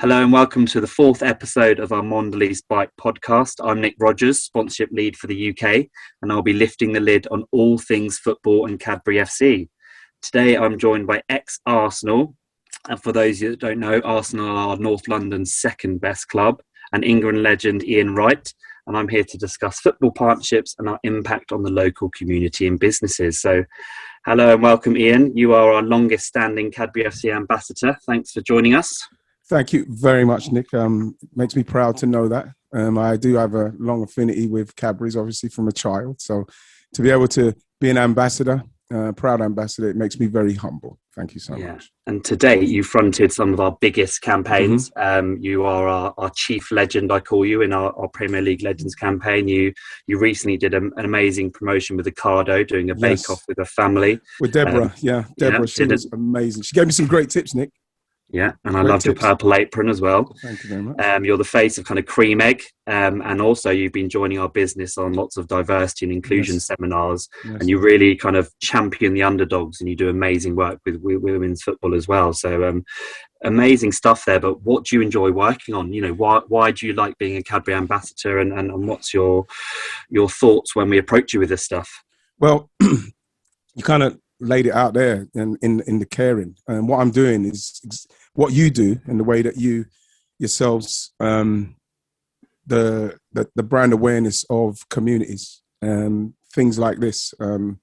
Hello and welcome to the fourth episode of our MDLZ Bike podcast. I'm Nick Rogers, sponsorship lead for the UK, and I'll be lifting the lid on all things football and Cadbury FC. Today I'm joined by ex-Arsenal, and for those that don't know, Arsenal are North London's second best club, and England legend Ian Wright, and I'm here to discuss football partnerships and our impact on the local community and businesses. So hello and welcome, Ian. You are our longest standing Cadbury FC ambassador. Thanks for joining us. Thank you very much, Nick. Makes me proud to know that. I do have a long affinity with Cadbury's, obviously from a child. So to be able to be an ambassador, proud ambassador, it makes me very humble. Thank you so much. And today you fronted some of our biggest campaigns. You are our chief legend, I call you, in our Premier League Legends campaign. You recently did an amazing promotion with Ocado, doing a bake-off with a family. With Deborah, Deborah, she was amazing. She gave me some great tips, Nick. Yeah, and I loved your purple apron as well. Thank you very much. You're the face of kind of Cream Egg, and also you've been joining our business on lots of diversity and inclusion seminars, and you really kind of champion the underdogs, and you do amazing work with women's football as well. So amazing stuff there. But what do you enjoy working on? You know, why do you like being a Cadbury ambassador, and what's your thoughts when we approach you with this stuff? Well, you kind of laid it out there in the caring, and what I'm doing is what you do, and the way that you yourselves the brand awareness of communities, things like this, like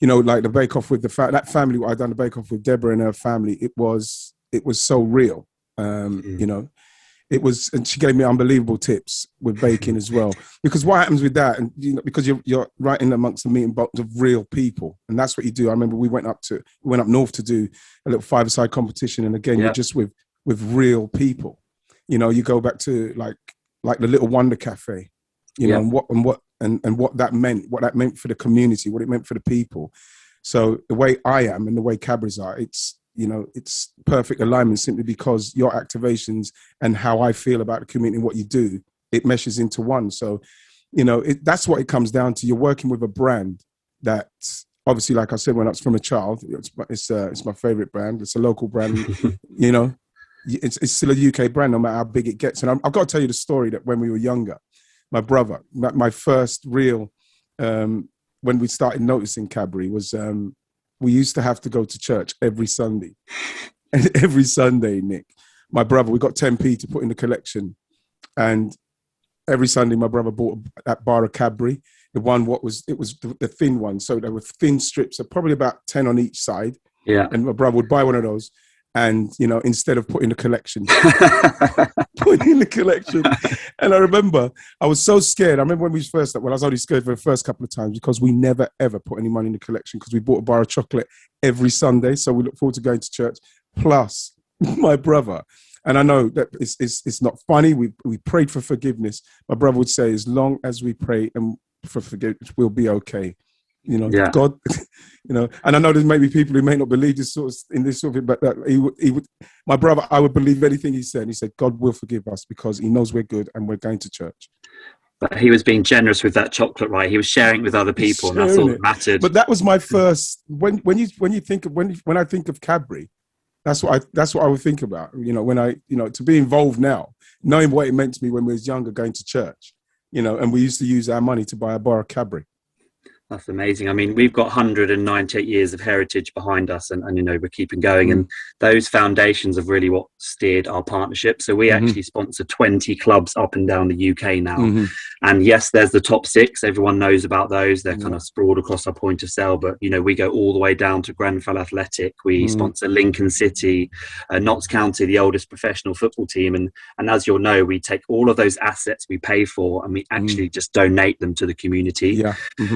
the bake off with that family. I done the bake off with Deborah and her family. It was so real. It was, and she gave me unbelievable tips with baking as well. Because what happens with that, and because you're right in amongst the meat and bones of real people, and that's what you do. I remember we went up north to do a little five-a-side competition, and again, you're just with real people. You go back to like the Little Wonder Cafe, and what that meant for the community, what it meant for the people. So the way I am and the way Cadbury's are, it's perfect alignment, simply because your activations and how I feel about the community and what you do, it meshes into one. So, that's what it comes down to. You're working with a brand that, obviously, like I said, when I was from a child, it's my favorite brand. It's a local brand, it's still a UK brand, no matter how big it gets. And I've got to tell you the story that when we were younger, my brother, my first real, when we started noticing Cadbury was, we used to have to go to church every Sunday. And every Sunday, Nick, my brother, we got 10p to put in the collection. And every Sunday, my brother bought that bar of Cadbury. It was the thin one. So there were thin strips, of probably about 10 on each side. Yeah. And my brother would buy one of those. And, instead of putting the collection, And I remember I was so scared. I remember when we first, I was only scared for the first couple of times because we never, ever put any money in the collection because we bought a bar of chocolate every Sunday. So we look forward to going to church. Plus my brother. And I know that it's not funny. We prayed for forgiveness. My brother would say, as long as we pray and for forgiveness, we'll be okay. God, and I know there's maybe people who may not believe this sort of thing, but he would, my brother, I would believe anything he said. He said, God will forgive us because he knows we're good and we're going to church. But he was being generous with that chocolate, right? He was sharing it with other people, and that's all that mattered. But that was my first, when I think of Cadbury, that's what I would think about. When I, to be involved now, knowing what it meant to me when we was younger, going to church, and we used to use our money to buy a bar of Cadbury. That's amazing. I mean, we've got 198 years of heritage behind us, and we're keeping going. And those foundations have really what steered our partnership. So we actually sponsor 20 clubs up and down the UK now. And yes, there's the top 6. Everyone knows about those. They're kind of sprawled across our point of sale. But, we go all the way down to Grenfell Athletic. We sponsor Lincoln City, Notts County, the oldest professional football team. And as you'll know, we take all of those assets we pay for and we actually just donate them to the community.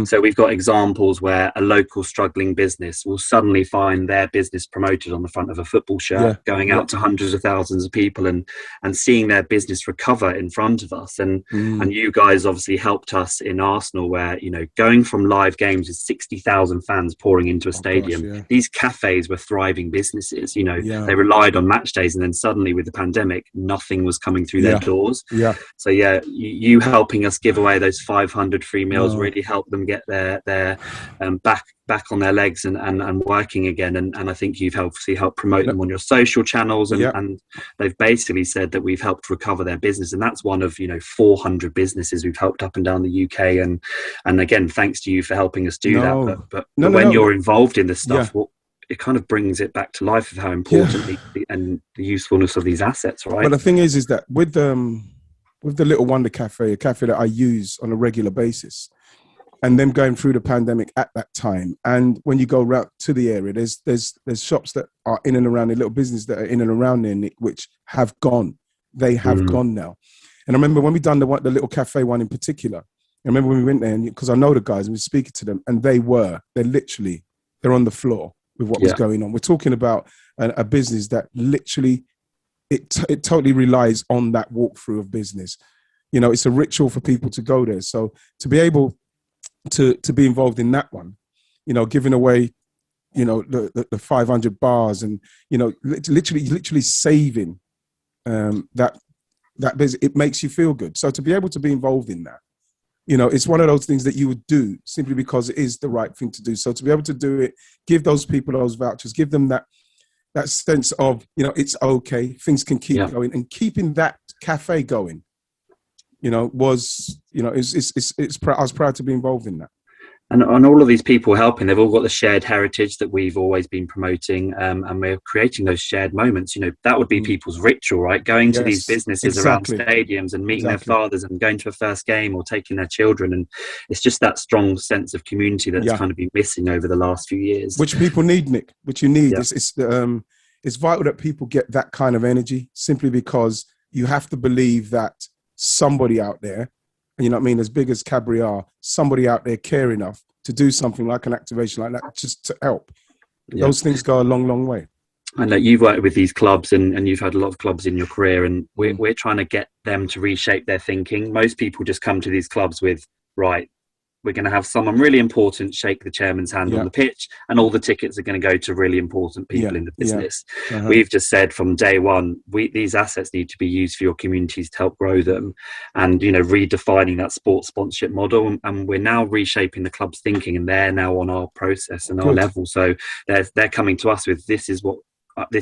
So we've got examples where a local struggling business will suddenly find their business promoted on the front of a football shirt, going out to hundreds of thousands of people and seeing their business recover in front of us. And you guys obviously helped us in Arsenal, where going from live games with 60,000 fans pouring into a stadium, these cafes were thriving businesses. They relied on match days, and then suddenly with the pandemic, nothing was coming through their doors. So you helping us give away those 500 free meals really helped them get their they're back on their legs and working again. And I think you've helped promote them on your social channels, and they've basically said that we've helped recover their business. And that's one of 400 businesses we've helped up and down the UK. And again, thanks to you for helping us do that. But when you're involved in this stuff, it kind of brings it back to life of how important and the usefulness of these assets, right? But the thing is that with the Little Wonder Cafe, a cafe that I use on a regular basis, and them going through the pandemic at that time, and when you go round to the area, there's shops that are in and around, the little business that are in and around there, Nick, which have gone. They have gone now. And I remember when we done the little cafe one in particular. I remember when we went there, because I know the guys, and we were speaking to them, and they're on the floor with what was going on. We're talking about a business that literally, it totally relies on that walkthrough of business. It's a ritual for people to go there. So to be able to be involved in that one, giving away, the 500 bars and, literally saving that business, it makes you feel good. So to be able to be involved in that, it's one of those things that you would do simply because it is the right thing to do. So to be able to do it, give those people those vouchers, give them that sense of, it's okay, things can keep going, and keeping that cafe going, I was proud to be involved in that. And all of these people helping, they've all got the shared heritage that we've always been promoting, and we're creating those shared moments. That would be people's ritual, right? Going to these businesses around stadiums and meeting their fathers and going to a first game or taking their children. And it's just that strong sense of community that's kind of been missing over the last few years. Which people need, Nick, which you need. Yeah. It's vital that people get that kind of energy, simply because you have to believe that somebody out there, and as big as Cadbury are, somebody out there care enough to do something like an activation like that just to help. Those things go a long, long way. I know you've worked with these clubs and you've had a lot of clubs in your career, and we're trying to get them to reshape their thinking. Most people just come to these clubs with, right, we're going to have someone really important shake the chairman's hand on the pitch, and all the tickets are going to go to really important people in the business. We've just said from day one, these assets need to be used for your communities to help grow them, and redefining that sports sponsorship model. And we're now reshaping the club's thinking, and they're now on our process and our level. So they're coming to us with, this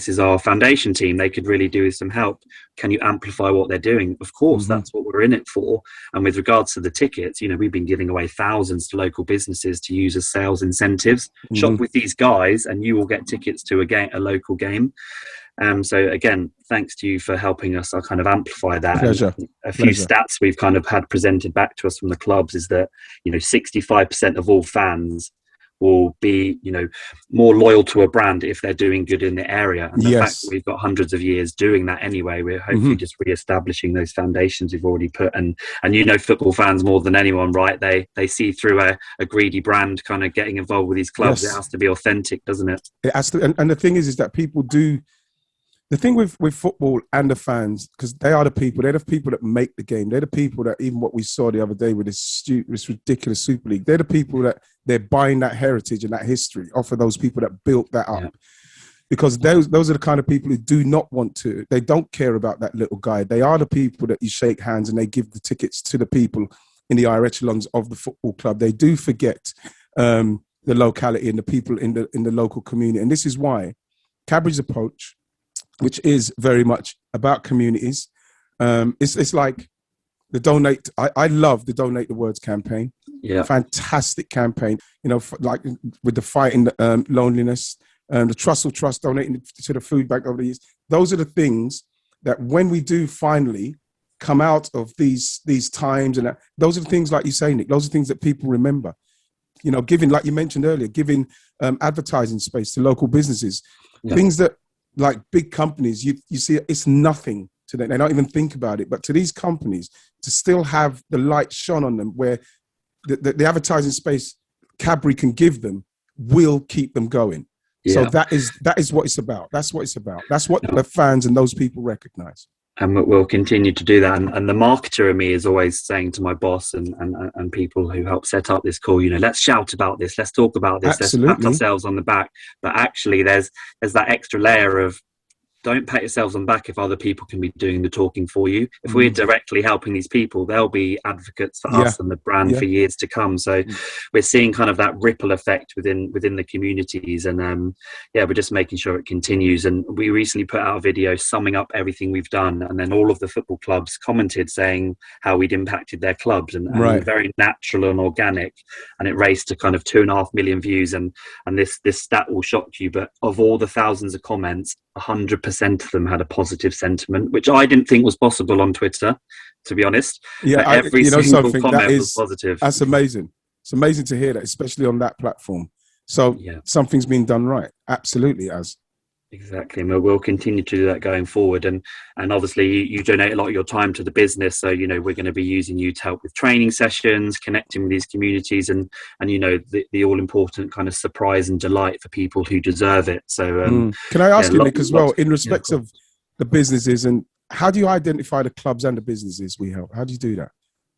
is our foundation team. They could really do with some help. Can you amplify what they're doing? Of course, that's what we're in it for. And with regards to the tickets, we've been giving away thousands to local businesses to use as sales incentives. Shop with these guys and you will get tickets to a local game. So again, thanks to you for helping us kind of amplify that. Pleasure. A few stats we've kind of had presented back to us from the clubs is that, 65% of all fans will be, more loyal to a brand if they're doing good in the area. And the fact that we've got hundreds of years doing that anyway, we're hopefully just re-establishing those foundations we've already put. And football fans more than anyone, right? They see through a greedy brand kind of getting involved with these clubs. It has to be authentic, doesn't it? It has to. And the thing is that people do. The thing with football and the fans, because they're the people that make the game. They're the people that, even what we saw the other day with this ridiculous Super League, they're the people that they're buying that heritage and that history off of those people that built that up. Yeah. Because those are the kind of people who do not want to, they don't care about that little guy. They are the people that you shake hands and they give the tickets to the people in the higher echelons of the football club. They do forget the locality and the people in the local community. And this is why Cadbury's approach, which is very much about communities. It's like the donate. I love the Donate the Words campaign. Yeah, fantastic campaign. Like with the fighting loneliness, the Trust will Trust, donating to the food bank over the years. Those are the things that when we do finally come out of these times, and those are the things, like you say, Nick. Those are things that people remember. Giving, like you mentioned earlier, giving advertising space to local businesses, things that, like big companies, you see it's nothing to them. They don't even think about it. But to these companies, to still have the light shone on them, where the advertising space Cadbury can give them will keep them going. Yeah. So that is what it's about. That's what it's about. That's what the fans and those people recognize. And we'll continue to do that. And the marketer in me is always saying to my boss and people who help set up this call, let's shout about this, let's talk about this, Absolutely. Let's pat ourselves on the back. But actually, there's that extra layer of don't pat yourselves on the back if other people can be doing the talking for you. If we're directly helping these people, they'll be advocates for us and the brand for years to come. So we're seeing kind of that ripple effect within the communities, and we're just making sure it continues. And we recently put out a video summing up everything we've done, and then all of the football clubs commented saying how we'd impacted their clubs, and very natural and organic, and it raced to kind of 2.5 million views. And this stat will shock you, but of all the thousands of comments, 100% of them had a positive sentiment, which I didn't think was possible on Twitter, to be honest. Yeah, every single comment was positive. That's amazing. It's amazing to hear that, especially on that platform. So something's been done right. Absolutely, as. Exactly, and we'll continue to do that going forward. And obviously, you donate a lot of your time to the business, so we're going to be using you to help with training sessions, connecting with these communities, and the all important kind of surprise and delight for people who deserve it. So, can I ask you, Nick, as well, in respect of the businesses, and how do you identify the clubs and the businesses we help? How do you do that?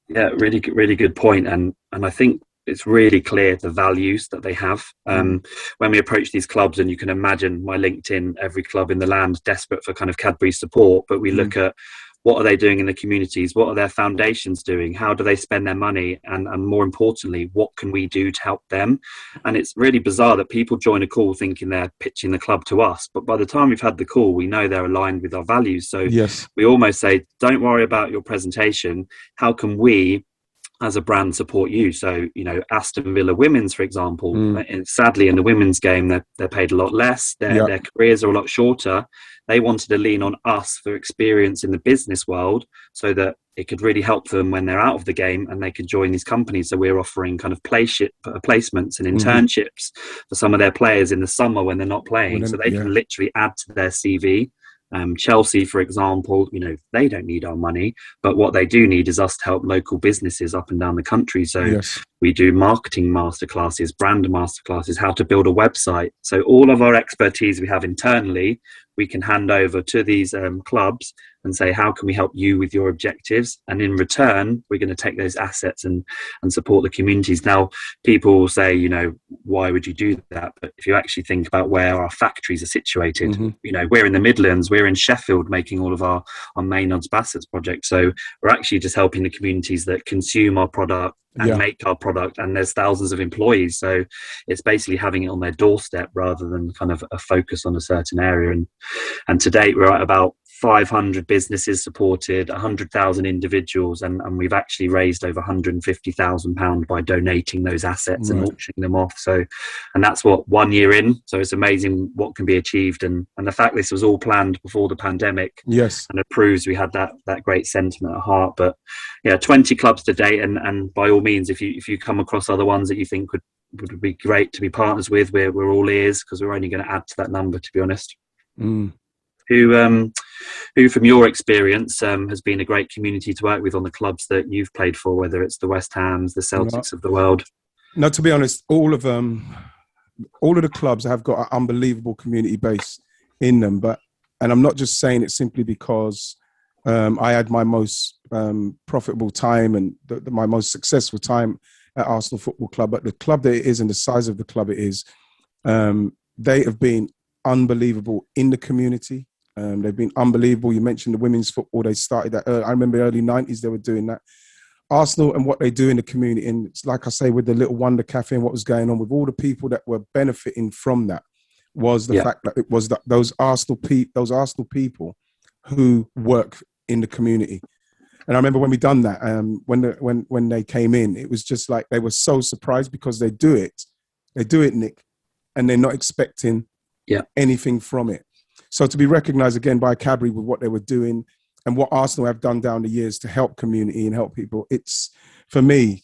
Yeah, really good point, and I think it's really clear the values that they have. When we approach these clubs, and you can imagine my LinkedIn, every club in the land desperate for kind of Cadbury support, but we look at what are they doing in the communities, what are their foundations doing, how do they spend their money, and more importantly, what can we do to help them? And it's really bizarre that people join a call thinking they're pitching the club to us, but by the time we've had the call, we know they're aligned with our values. So we almost say, don't worry about your presentation, how can we as a brand support you? So Aston Villa Women's, for example, and sadly in the women's game they're paid a lot less, their careers are a lot shorter. They wanted to lean on us for experience in the business world so that it could really help them when they're out of the game and they could join these companies. So we're offering kind of placements and internships for some of their players in the summer when they're not playing, so they can literally add to their CV. Chelsea, for example, they don't need our money, but what they do need is us to help local businesses up and down the country. So we do marketing masterclasses, brand masterclasses, how to build a website. So all of our expertise we have internally, we can hand over to these clubs and say, how can we help you with your objectives? And in return, we're going to take those assets and support the communities. Now, people will say, why would you do that? But if you actually think about where our factories are situated, we're in the Midlands, we're in Sheffield making all of our main Bassets project. So we're actually just helping the communities that consume our product and make our product, and there's thousands of employees, so it's basically having it on their doorstep rather than kind of a focus on a certain area. And to date we're at about 500 businesses supported, 100,000 individuals, and we've actually raised over £150,000 by donating those assets and auctioning them off. So, and that's what 1 year in. So it's amazing what can be achieved, and the fact this was all planned before the pandemic. And it proves we had that great sentiment at heart. But 20 clubs to date, and by all means, if you come across other ones that you think would be great to be partners with, we're all ears, because we're only going to add to that number, to be honest. Who from your experience has been a great community to work with on the clubs that you've played for, whether it's the West Hams, the Celtics of the world? No, to be honest, all of the clubs have got an unbelievable community base in them. And I'm not just saying it simply because I had my most profitable time and my most successful time at Arsenal Football Club, but the club that it is and the size of the club it is, they have been unbelievable in the community. They've been unbelievable. You mentioned the women's football. They started that I remember early 90s they were doing that. Arsenal and what they do in the community, and it's like I say, with the Little Wonder Cafe and what was going on with all the people that were benefiting from that, was the fact that it was those Arsenal people who work in the community. And I remember when we done that, when they came in, it was just like they were so surprised because they do it, Nick, and they're not expecting anything from it. So to be recognised again by Cadbury with what they were doing and what Arsenal have done down the years to help community and help people, it's, for me,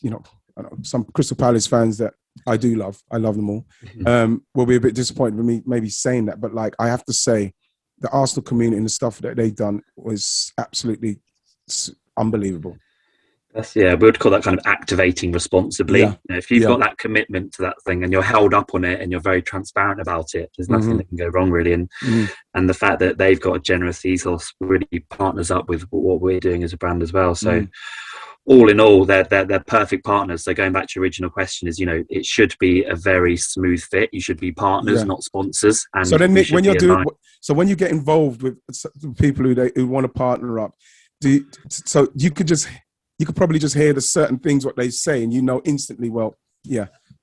some Crystal Palace fans that I do love, I love them all, will be a bit disappointed with me maybe saying that. But like, I have to say, the Arsenal community and the stuff that they've done was absolutely unbelievable. We would call that kind of activating responsibly. If you've got that commitment to that thing and you're held up on it and you're very transparent about it, there's nothing that can go wrong, really. And the fact that they've got a generous ethos really partners up with what we're doing as a brand as well. So all in all, they're perfect partners. So going back to your original question is, it should be a very smooth fit. You should be partners, not sponsors. And so then, Nick, when you get involved with people who want to partner up, you could probably just hear the certain things what they say, and instantly, well,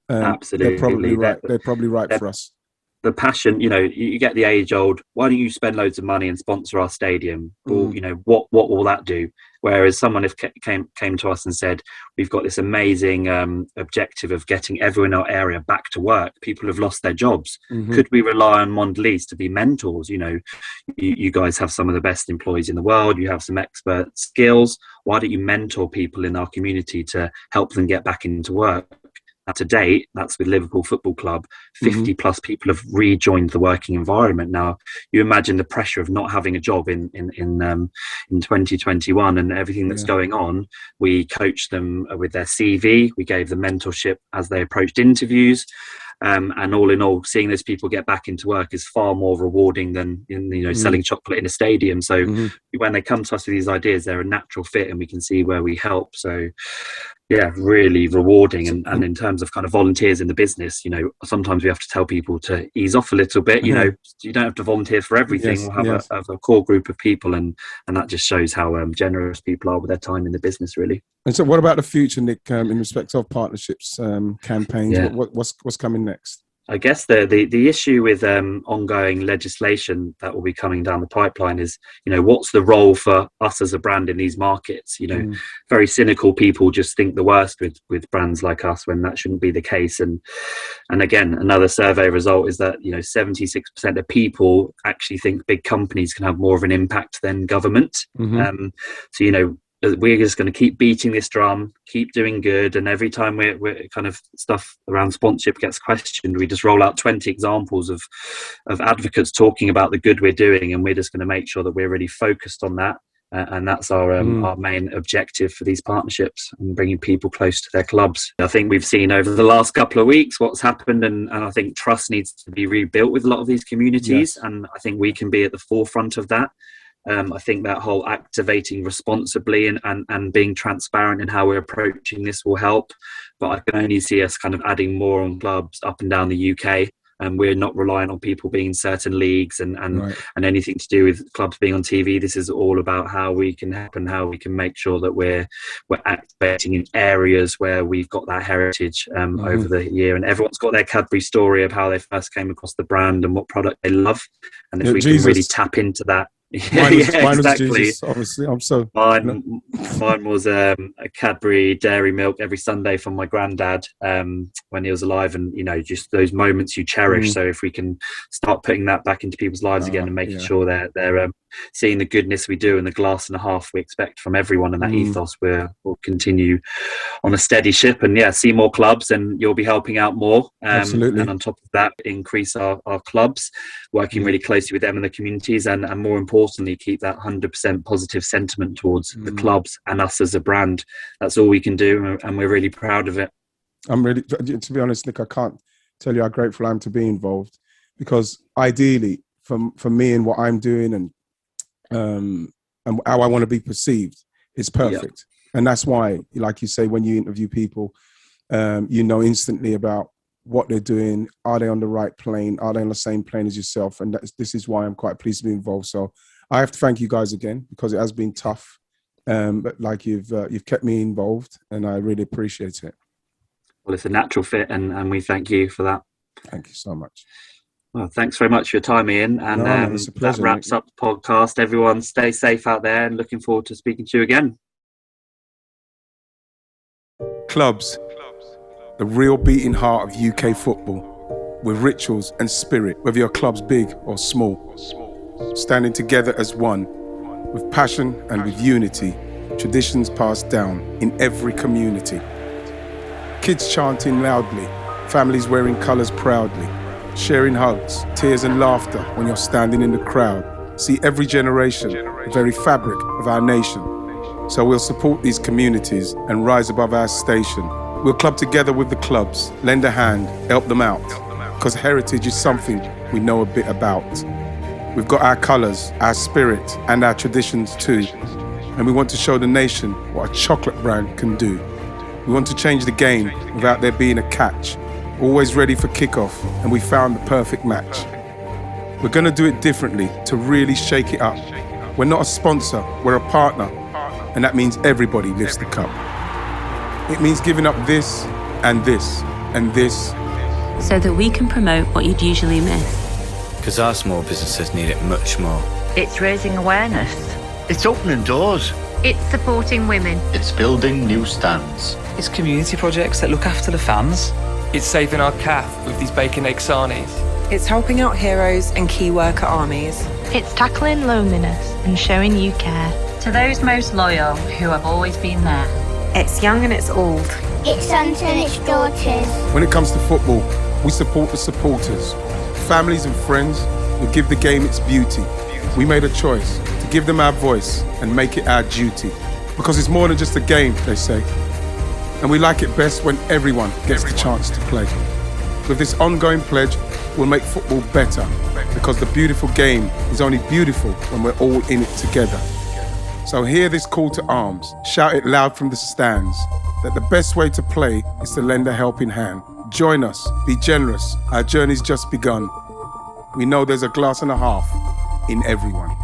absolutely, they're probably right. They're probably right for us. The passion, you get the age old, why don't you spend loads of money and sponsor our stadium? Well, what will that do? Whereas someone if came to us and said, we've got this amazing objective of getting everyone in our area back to work. People have lost their jobs. Could we rely on Mondelez to be mentors? You guys have some of the best employees in the world. You have some expert skills. Why don't you mentor people in our community to help them get back into work? To date, that's with Liverpool Football Club, 50 plus people have rejoined the working environment. Now, you imagine the pressure of not having a job in 2021 and everything that's going on. We coached them with their CV. We gave them mentorship as they approached interviews. And all in all, seeing those people get back into work is far more rewarding than selling chocolate in a stadium. So when they come to us with these ideas, they're a natural fit and we can see where we help. So really rewarding. And in terms of kind of volunteers in the business, sometimes we have to tell people to ease off a little bit. You don't have to volunteer for everything. We'll have a core group of people, and that just shows how generous people are with their time in the business, really. And so what about the future, Nick, in respect of partnerships, campaigns? What's coming next? I guess the issue with ongoing legislation that will be coming down the pipeline is, what's the role for us as a brand in these markets? Very cynical people just think the worst with brands like us when that shouldn't be the case. And again, another survey result is that 76% of people actually think big companies can have more of an impact than government. We're just going to keep beating this drum, keep doing good, and every time we're kind of stuff around sponsorship gets questioned, we just roll out 20 examples of advocates talking about the good we're doing, and we're just going to make sure that we're really focused on that, and that's our main objective for these partnerships and bringing people close to their clubs. I think we've seen over the last couple of weeks what's happened, and I think trust needs to be rebuilt with a lot of these communities, and I think we can be at the forefront of that. I think that whole activating responsibly and being transparent in how we're approaching this will help. But I can only see us kind of adding more on clubs up and down the UK. And we're not relying on people being in certain leagues and anything to do with clubs being on TV. This is all about how we can help and how we can make sure that we're activating in areas where we've got that heritage over the year. And everyone's got their Cadbury story of how they first came across the brand and what product they love. And if we can really tap into that. Mine was Jesus, obviously. Mine was a Cadbury dairy milk every Sunday from my granddad when he was alive, and just those moments you cherish. So if we can start putting that back into people's lives again and making sure they're seeing the goodness we do and the glass and a half we expect from everyone, and that ethos we'll continue on a steady ship and see more clubs, and you'll be helping out more. Absolutely. And on top of that, increase our clubs, working really closely with them and the communities, and more importantly, keep that 100% positive sentiment towards the clubs and us as a brand. That's all we can do, and we're really proud of it. I'm really, to be honest, Nick, I can't tell you how grateful I am to be involved, because ideally for me and what I'm doing and how I want to be perceived, it's perfect. And that's why, like you say, when you interview people, instantly about what they're doing. Are they on the right plane? Are they on the same plane as yourself? And this is why I'm quite pleased to be involved. So I have to thank you guys again, because it has been tough. But like you've kept me involved, and I really appreciate it. Well, it's a natural fit, and we thank you for that. Thank you so much. Well, thanks very much for your time, Ian. And it's a pleasure, that wraps up the podcast. Everyone stay safe out there, and looking forward to speaking to you again. Clubs, the real beating heart of UK football, with rituals and spirit, whether your club's big or small. Standing together as one, with passion and with unity, traditions passed down in every community. Kids chanting loudly, families wearing colours proudly, sharing hugs, tears and laughter when you're standing in the crowd. See every generation, the very fabric of our nation. So we'll support these communities and rise above our station. We'll club together with the clubs, lend a hand, help them out, because heritage is something we know a bit about. We've got our colours, our spirit and our traditions too. and we want to show the nation what a chocolate brand can do. We want to change the game without there being a catch. Always ready for kickoff, and we found the perfect match. We're going to do it differently to really shake it up. We're not a sponsor, we're a partner, and that means everybody lifts the cup. It means giving up this and this and this, so that we can promote what you'd usually miss. Because our small businesses need it much more. It's raising awareness. It's opening doors. It's supporting women. It's building new stands. It's community projects that look after the fans. It's saving our calf with these bacon egg sarnies. It's helping out heroes and key worker armies. It's tackling loneliness and showing you care. To those most loyal who have always been there. It's young and it's old. It's sons and it's daughters. When it comes to football, we support the supporters. Families and friends who give the game its beauty. We made a choice to give them our voice and make it our duty. Because it's more than just a game, they say. And we like it best when everyone gets the chance to play. With this ongoing pledge, we'll make football better. Because the beautiful game is only beautiful when we're all in it together. So hear this call to arms. Shout it loud from the stands. That the best way to play is to lend a helping hand. Join us, be generous. Our journey's just begun. We know there's a glass and a half in everyone.